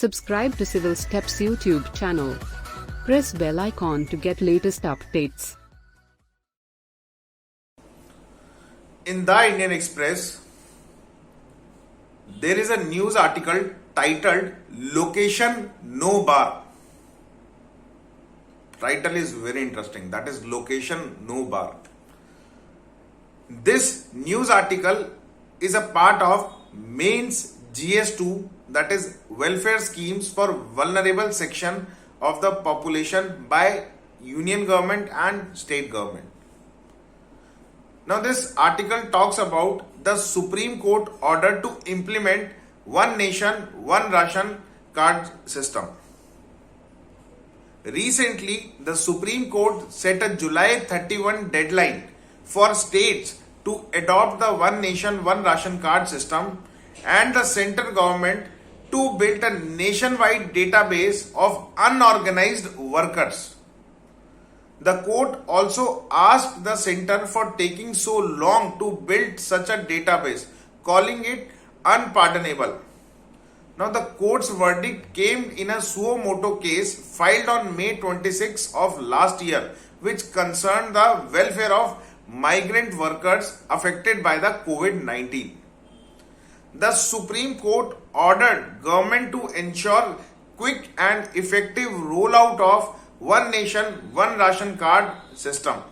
Subscribe to Civil Steps YouTube channel. Press bell icon to get latest updates. In the Indian Express, there is a news article titled Location No Bar. Title is very interesting. That is Location No Bar. This news article is a part of Mains GS2, that is Welfare Schemes for Vulnerable Section of the Population by Union Government and State Government. Now this article talks about the Supreme Court order to implement One Nation, One Ration card system. Recently, the Supreme Court set a July 31 deadline for states to adopt the One Nation, One Ration card system and the central government to build a nationwide database of unorganized workers. The court also asked the center for taking so long to build such a database, calling it unpardonable. Now the court's verdict came in a suo motu case filed on May 26 of last year, which concerned the welfare of migrant workers affected by the COVID-19. The Supreme Court ordered government to ensure quick and effective rollout of One Nation, One Ration card system.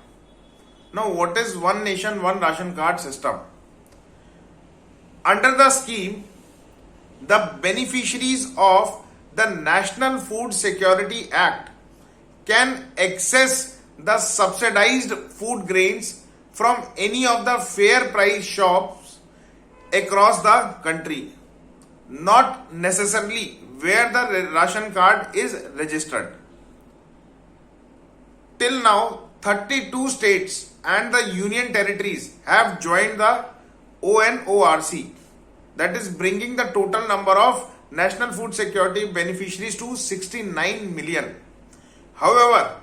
Now, what is One Nation, One Ration card system? Under the scheme, the beneficiaries of the National Food Security Act can access the subsidized food grains from any of the fair price shops across the country, not necessarily where the ration card is registered. Till now, 32 states and the union territories have joined the ONORC, that is bringing the total number of National Food Security beneficiaries to 69 million. However,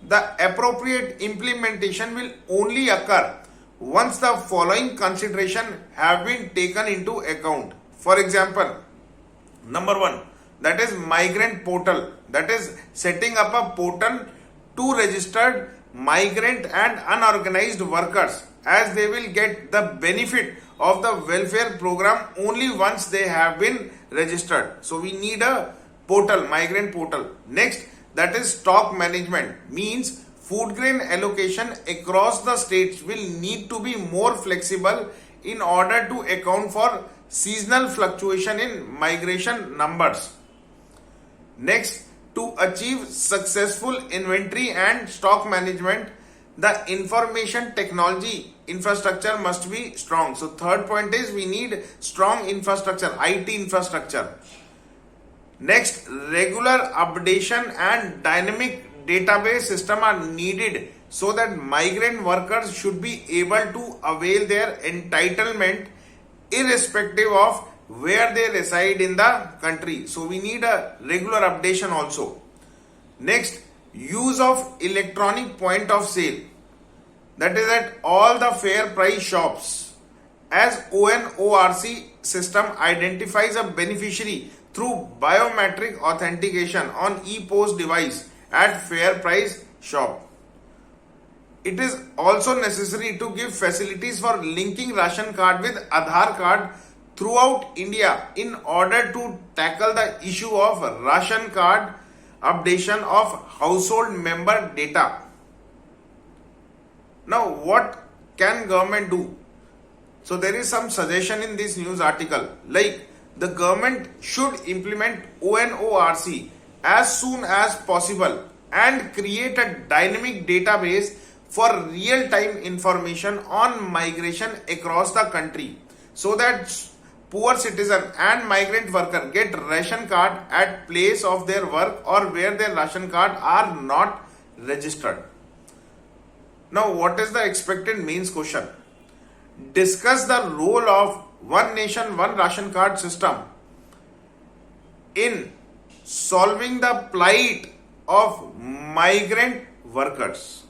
the appropriate implementation will only occur once the following consideration have been taken into account. For example, number one, that is migrant portal, that is setting up a portal to registered migrant and unorganized workers, as they will get the benefit of the welfare program only once they have been registered. So we need a portal, migrant portal. Next, that is stock management, means food grain allocation across the states will need to be more flexible in order to account for seasonal fluctuation in migration numbers. Next, to achieve successful inventory and stock management, the information technology infrastructure must be strong. So third point is we need strong infrastructure, IT infrastructure. Next, regular updation and dynamic database system are needed so that migrant workers should be able to avail their entitlement irrespective of where they reside in the country. So we need a regular updation also. Next, use of electronic point of sale, that is at all the fair price shops, as ONORC system identifies a beneficiary through biometric authentication on e-post device at fair price shop. It is also necessary to give facilities for linking ration card with Aadhaar card throughout India in order to tackle the issue of ration card updation of household member data. Now, what can government do? So there is some suggestion in this news article, like the government should implement ONORC as soon as possible and create a dynamic database for real-time information on migration across the country, so that poor citizen and migrant worker get ration card at place of their work or where their ration card are not registered. Now, what is the expected mains question? Discuss the role of One Nation, One Ration card system in solving the plight of migrant workers.